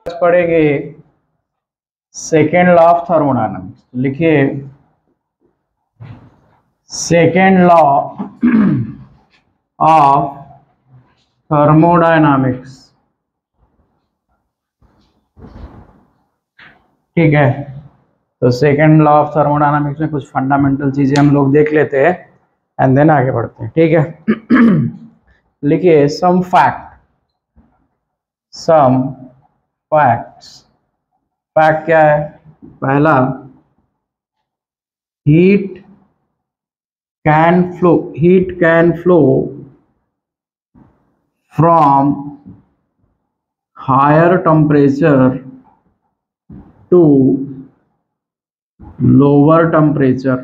पढ़ेंगे second law of thermodynamics. लिखिए second law of thermodynamics. ठीक है, तो सेकेंड लॉ ऑफ थर्मोडायनामिक्स में कुछ फंडामेंटल चीजें हम लोग देख लेते हैं एंड देन आगे बढ़ते हैं। ठीक है, लिखिए सम फैक्ट्स। फैक्ट क्या है? पहला, heat can flow from higher temperature to lower temperature.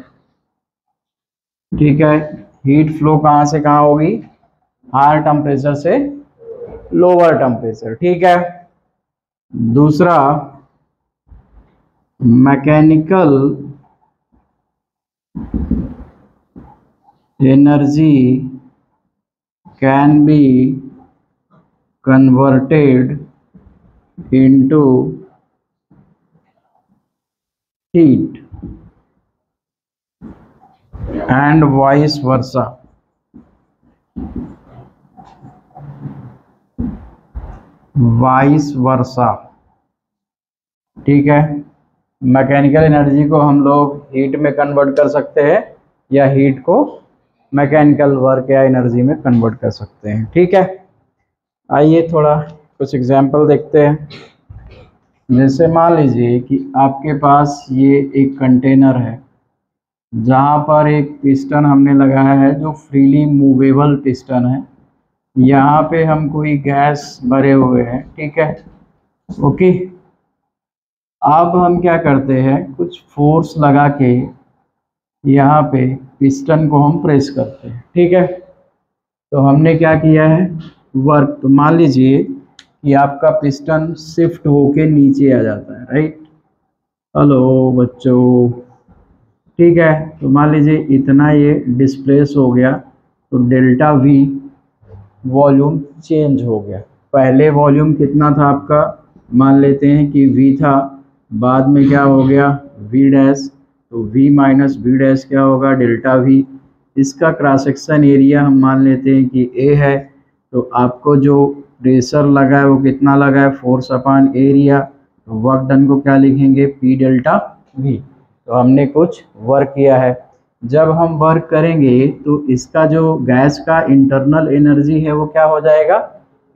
ठीक है, हीट फ्लो कहां से कहां होगी? हायर टेम्परेचर से लोअर टेम्परेचर। ठीक है, दूसरा, mechanical energy can be converted into heat and vice versa। ठीक है, मैकेनिकल एनर्जी को हम लोग हीट में कन्वर्ट कर सकते हैं या हीट को मैकेनिकल वर्क या एनर्जी में कन्वर्ट कर सकते हैं। ठीक है, आइए थोड़ा कुछ एग्जाम्पल देखते हैं। जैसे मान लीजिए कि आपके पास ये एक कंटेनर है जहाँ पर एक पिस्टन हमने लगाया है जो फ्रीली मूवेबल पिस्टन है। यहाँ पे हम कोई गैस भरे हुए हैं। ठीक है, ओके। अब हम क्या करते हैं, कुछ फोर्स लगा के यहाँ पे पिस्टन को हम प्रेस करते हैं। ठीक है, तो हमने क्या किया है, वर्क। तो मान लीजिए कि आपका पिस्टन शिफ्ट होके नीचे आ जाता है, राइट। हेलो बच्चों, ठीक है, तो मान लीजिए इतना ये डिस्प्लेस हो गया, तो डेल्टा वी वॉल्यूम चेंज हो गया। पहले वॉल्यूम कितना था आपका, मान लेते हैं कि वी था, बाद में क्या हो गया वी डैश, तो वी माइनस वी डैश क्या होगा, डेल्टा वी। इसका क्रॉस सेक्शन एरिया हम मान लेते हैं कि ए है, तो आपको जो प्रेशर लगा है वो कितना लगा है, फोर्स अपॉन एरिया। तो वर्क डन को क्या लिखेंगे, पी डेल्टा वी। तो हमने कुछ वर्क किया है। जब हम वर्क करेंगे तो इसका जो गैस का इंटरनल एनर्जी है वो क्या हो जाएगा,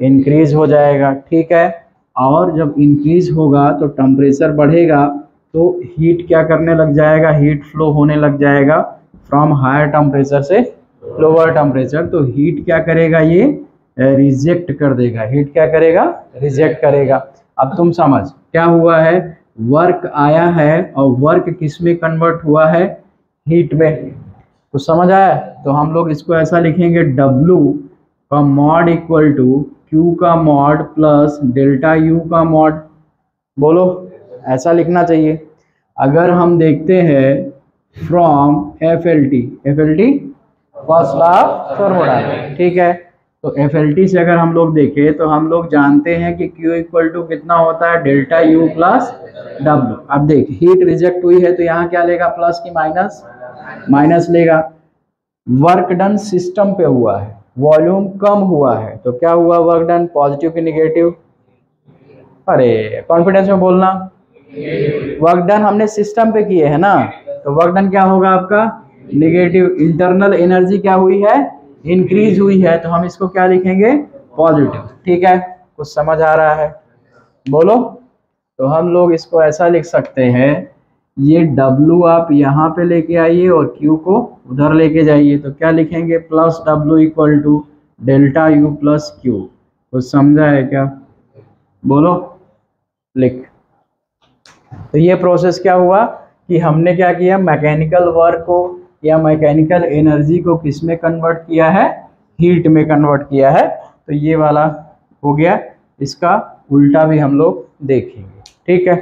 इंक्रीज हो जाएगा। ठीक है, और जब इंक्रीज होगा तो टेम्परेचर बढ़ेगा, तो हीट क्या करने लग जाएगा, हीट फ्लो होने लग जाएगा फ्रॉम हायर टेम्परेचर से लोअर टेम्परेचर। तो हीट क्या करेगा, ये रिजेक्ट कर देगा। हीट क्या करेगा, रिजेक्ट करेगा। अब तुम समझ क्या हुआ है, वर्क आया है और वर्क किस में कन्वर्ट हुआ है, हीट में। तो समझ आया? तो हम लोग इसको ऐसा लिखेंगे, W का मॉड इक्वल टू Q का मॉड प्लस डेल्टा U का मॉड। बोलो, ऐसा लिखना चाहिए। अगर हम देखते हैं from FLT first law of thermodynamics. ठीक है, तो FLT से अगर हम लोग देखें तो हम लोग जानते हैं कि Q इक्वल टू कितना होता है, डेल्टा U प्लस W। अब देख, हीट रिजेक्ट हुई है तो यहाँ क्या लेगा, प्लस की माइनस, माइनस लेगा। वर्क डन सिस्टम पे हुआ है, वॉल्यूम कम हुआ है, तो क्या हुआ वर्क डन, पॉजिटिव की निगेटिव? अरे कॉन्फिडेंस में बोलना। वर्क डन हमने सिस्टम पे किए है ना, तो वर्क डन क्या होगा आपका, निगेटिव। इंटरनल एनर्जी क्या हुई है, इंक्रीज हुई है, तो हम इसको क्या लिखेंगे, पॉजिटिव। ठीक है, कुछ समझ आ रहा है? बोलो। तो हम लोग इसको ऐसा लिख सकते हैं, ये W आप यहाँ पे लेके आइए और Q को उधर लेके जाइए, तो क्या लिखेंगे, plus W equal to delta U plus Q। कुछ समझा है क्या? बोलो, लिख। तो ये प्रोसेस क्या हुआ कि हमने क्या किया, मैकेनिकल वर्क को या मैकेनिकल एनर्जी को किस में कन्वर्ट किया है, हीट में कन्वर्ट किया है। तो ये वाला हो गया, इसका उल्टा भी हम लोग देखेंगे। ठीक है,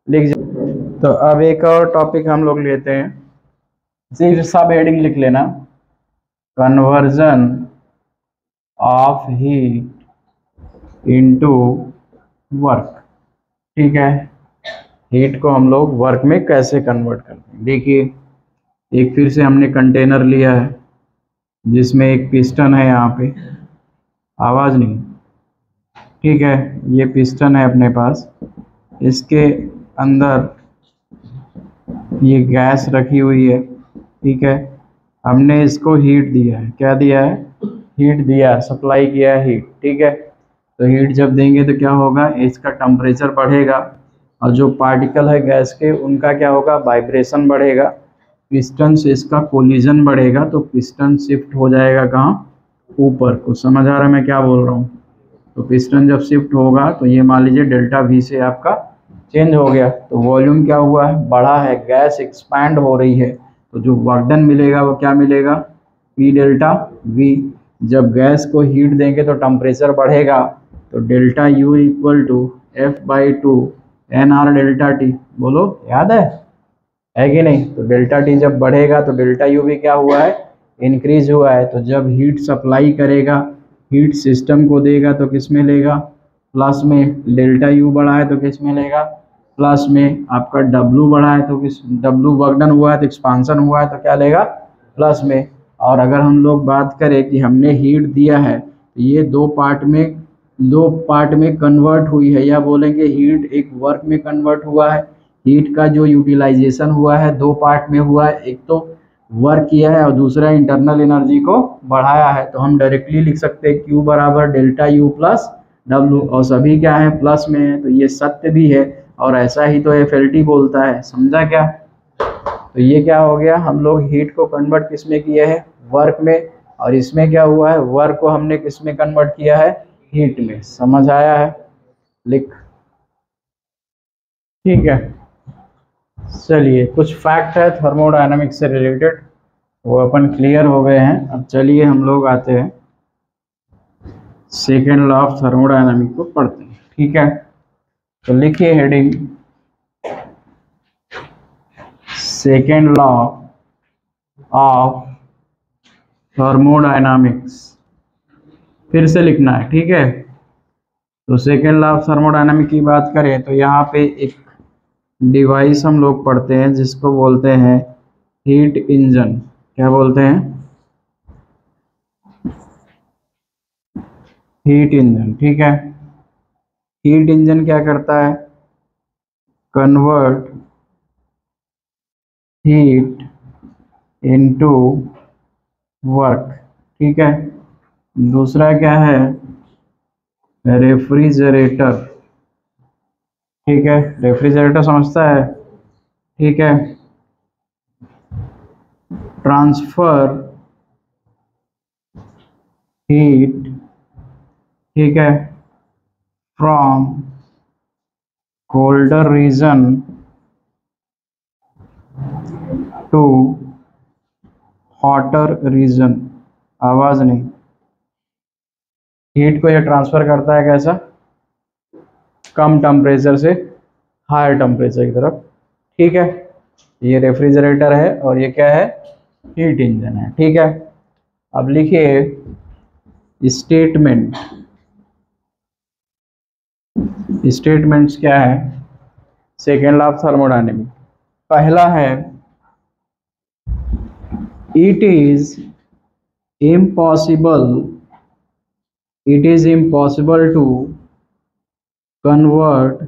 लिख। तो अब एक और टॉपिक हम लोग लेते हैं, सिर्फ सब हेडिंग लिख लेना, conversion of heat into work. ठीक है, हीट को हम लोग वर्क में कैसे कन्वर्ट करते हैं। देखिए, एक फिर से हमने कंटेनर लिया है जिसमें एक पिस्टन है, यहाँ पे आवाज़ नहीं, ठीक है, ये पिस्टन है अपने पास, इसके अंदर ये गैस रखी हुई है। ठीक है, हमने इसको हीट दिया है, क्या दिया है, हीट दिया, सप्लाई किया है हीट। ठीक है, तो हीट जब देंगे तो क्या होगा, इसका टेम्परेचर बढ़ेगा और जो पार्टिकल है गैस के उनका क्या होगा, वाइब्रेशन बढ़ेगा, पिस्टन से इसका कोलिजन बढ़ेगा, तो पिस्टन शिफ्ट हो जाएगा कहाँ, ऊपर। कुछ समझ आ रहा है मैं क्या बोल रहा हूँ। तो पिस्टन जब शिफ्ट होगा तो ये मान लीजिए डेल्टा वी से आपका चेंज हो गया, तो वॉल्यूम क्या हुआ है, बढ़ा है, गैस एक्सपैंड हो रही है, तो जो वर्क डन मिलेगा वो क्या मिलेगा, पी डेल्टा वी। जब गैस को हीट देंगे तो टेम्परेचर बढ़ेगा, तो delta U equal to F by two N R delta T. बोलो, याद है कि नहीं। तो डेल्टा टी जब बढ़ेगा तो डेल्टा यू भी क्या हुआ है, इंक्रीज हुआ है। तो जब हीट सप्लाई करेगा, हीट सिस्टम को देगा तो किस में लेगा, प्लस में। डेल्टा यू बढ़ा है तो किस में लेगा, प्लस में। आपका डब्लू बढ़ा है तो किस, डब्लू वर्क डन हुआ है तो एक्सपांसन हुआ है तो क्या लेगा, प्लस में। और अगर हम लोग बात करें कि हमने हीट दिया है तो ये दो पार्ट में कन्वर्ट हुई है, या बोलेंगे हीट एक वर्क में कन्वर्ट हुआ है। हीट का जो यूटिलाइजेशन हुआ है दो पार्ट में हुआ है, एक तो वर्क किया है और दूसरा इंटरनल एनर्जी को बढ़ाया है। तो हम डायरेक्टली लिख सकते हैं Q बराबर डेल्टा यू प्लस डब्लू, और सभी क्या है, प्लस में है, तो ये सत्य भी है और ऐसा ही तो FLT बोलता है। समझा क्या। तो ये क्या हो गया, हम लोग हीट को कन्वर्ट किस में किया है, वर्क में, और इसमें क्या हुआ है, वर्क को हमने किस में कन्वर्ट किया है, हीट में। समझ आया है, लिख। ठीक है, चलिए कुछ फैक्ट है थर्मोडायनामिक्स से रिलेटेड, वो अपन क्लियर हो गए हैं। अब चलिए हम लोग आते हैं सेकेंड लॉ ऑफ थर्मोडायनामिक्स को पढ़ते हैं। ठीक है, तो लिखिए heading, second law of thermodynamics, फिर से लिखना है। ठीक है, तो सेकेंड लॉ ऑफ थर्मोडायनामिक्स की बात करें तो यहाँ पे एक डिवाइस हम लोग पढ़ते हैं जिसको बोलते हैं हीट इंजन। क्या बोलते हैं, हीट इंजन। ठीक है, हीट इंजन क्या करता है, कन्वर्ट हीट इनटू वर्क। ठीक है, दूसरा क्या है, रेफ्रिजरेटर। ठीक है, रेफ्रिजरेटर समझता है। ठीक है, ट्रांसफर हीट, ठीक है, from colder region to hotter region. आवाज नहीं, हीट को ये ट्रांसफर करता है कैसा, कम टेम्परेचर से हायर टेम्परेचर की तरफ। ठीक है, ये रेफ्रिजरेटर है और ये क्या है, हीट इंजन है। ठीक है, अब लिखिए स्टेटमेंट, स्टेटमेंट्स क्या है सेकेंड लॉ ऑफ थर्मोडायनेमिक्स। पहला है, it is impossible to convert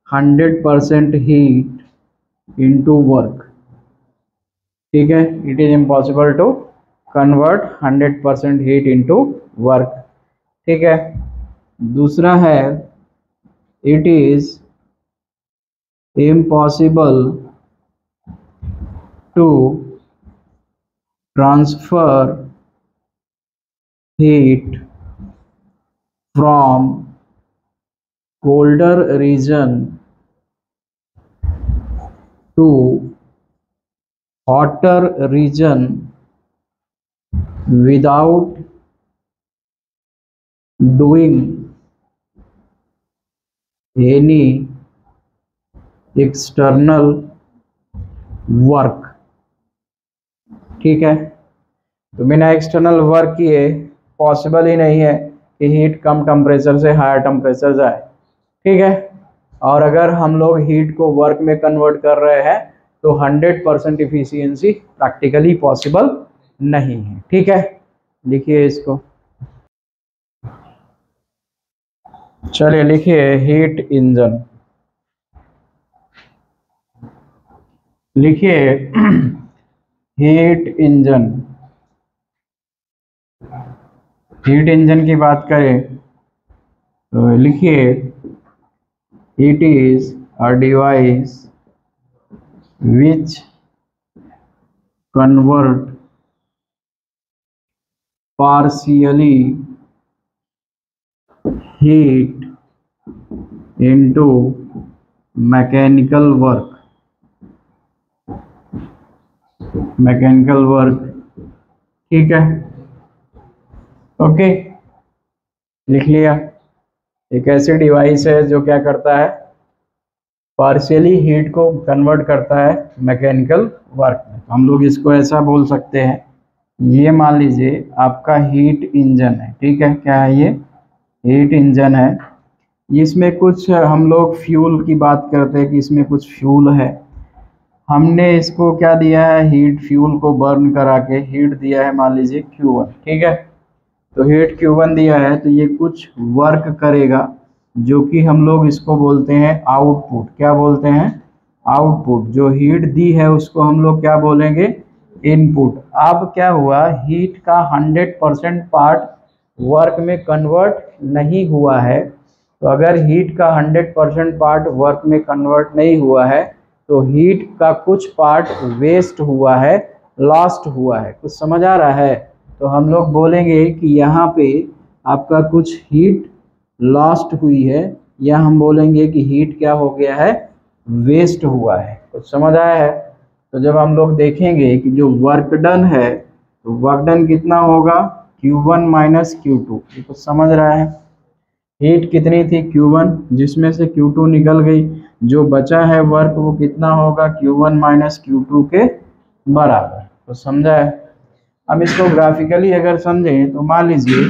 100% heat into work. ठीक है, it is impossible to convert 100% heat into work. ठीक है, दूसरा है, it is impossible to transfer heat from colder region to hotter region without doing any external work। ठीक है, तो बिना एक्सटर्नल वर्क किए पॉसिबल ही नहीं है कि हीट कम टेम्परेचर से हायर टेम्परेचर जाए, ठीक है। और अगर हम लोग हीट को वर्क में कन्वर्ट कर रहे हैं तो 100% इफिशियंसी प्रैक्टिकली पॉसिबल नहीं है, ठीक है। लिखिए इसको, चलिए लिखिए हीट इंजन, लिखिए हीट इंजन। हीट इंजन की बात करें तो लिखिए it is a device which convert partially heat into mechanical work, ठीक है, ओके। लिख लिया। एक ऐसी डिवाइस है जो क्या करता है, पार्शियली हीट को कन्वर्ट करता है मैकेनिकल वर्क में। हम लोग इसको ऐसा बोल सकते हैं, ये मान लीजिए आपका हीट इंजन है, ठीक है। क्या है ये? हीट इंजन है। इसमें कुछ हम लोग फ्यूल की बात करते हैं कि इसमें कुछ फ्यूल है। हमने इसको क्या दिया है, हीट फ्यूल को बर्न करा के हीट दिया है, मान लीजिए Q1, ठीक है। तो हीट Q1 दिया है तो ये कुछ वर्क करेगा जो कि हम लोग इसको बोलते हैं आउटपुट। क्या बोलते हैं? आउटपुट। जो हीट दी है उसको हम लोग क्या बोलेंगे? इनपुट। अब क्या हुआ, हीट का 100% पार्ट वर्क में कन्वर्ट नहीं हुआ है। तो अगर हीट का 100% पार्ट वर्क में कन्वर्ट नहीं हुआ है तो हीट का कुछ पार्ट वेस्ट हुआ है, लॉस्ट हुआ है। कुछ समझ आ रहा है? तो हम लोग बोलेंगे कि यहाँ पे आपका कुछ हीट लॉस्ट हुई है, या हम बोलेंगे कि हीट क्या हो गया है, वेस्ट हुआ है। कुछ समझ आया है? तो जब हम लोग देखेंगे कि जो वर्क डन है तो वर्क डन कितना होगा, Q1 माइनस Q2। कुछ समझ रहा है? हीट कितनी थी Q1, जिसमें से Q2 निकल गई, जो बचा है वर्क वो कितना होगा, Q1 माइनस Q2 के बराबर। तो समझा है? हम इसको ग्राफिकली अगर समझें तो मान लीजिए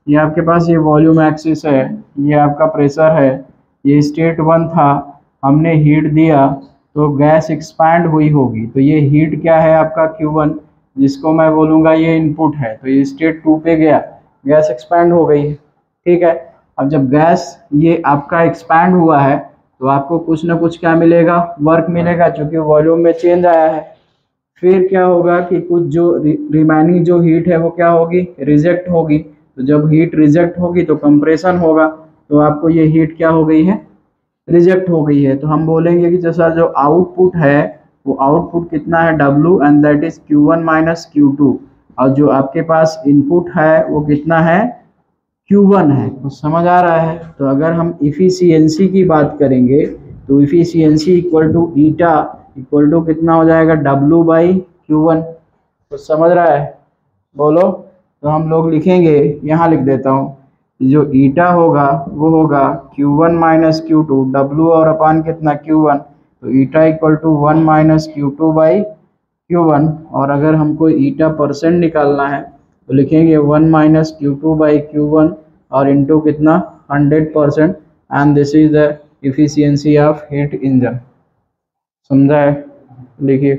ये आपके पास ये वॉल्यूम एक्सिस है, ये आपका प्रेशर है, ये स्टेट 1 था, हमने हीट दिया तो गैस एक्सपैंड हुई होगी। तो ये हीट क्या है आपका Q1, जिसको मैं बोलूँगा ये इनपुट है। तो ये स्टेट 2 पे गया, गैस एक्सपैंड हो गई है, ठीक है। अब जब गैस ये आपका एक्सपैंड हुआ है तो आपको कुछ ना कुछ क्या मिलेगा, वर्क मिलेगा, क्योंकि वॉल्यूम में चेंज आया है। फिर क्या होगा कि कुछ जो रिमेनिंग जो हीट है वो क्या होगी, रिजेक्ट होगी। तो जब हीट रिजेक्ट होगी तो कंप्रेशन होगा, तो आपको ये हीट क्या हो गई है, रिजेक्ट हो गई है। तो हम बोलेंगे कि जैसा जो आउटपुट है वो आउटपुट कितना है, W, and that is Q1 minus Q2। और जो आपके पास इनपुट है वो कितना है, Q1 है। तो समझ आ रहा है? तो अगर हम इफिशियंसी की बात करेंगे तो efficiency equal to eta equal to कितना हो जाएगा, W बाई Q1। तो समझ रहा है? बोलो। तो हम लोग लिखेंगे, यहाँ लिख देता हूँ, जो ईटा होगा वो होगा Q1 माइनस Q2, W और अपान कितना, Q1। तो eta equal to 1 minus Q2 by Q1। और अगर हमको ईटा परसेंट निकालना है तो लिखेंगे 1 माइनस Q2 बाई Q1 और इंटू कितना, 100%, and this is the efficiency of heat engine. समझा है? लिखिए।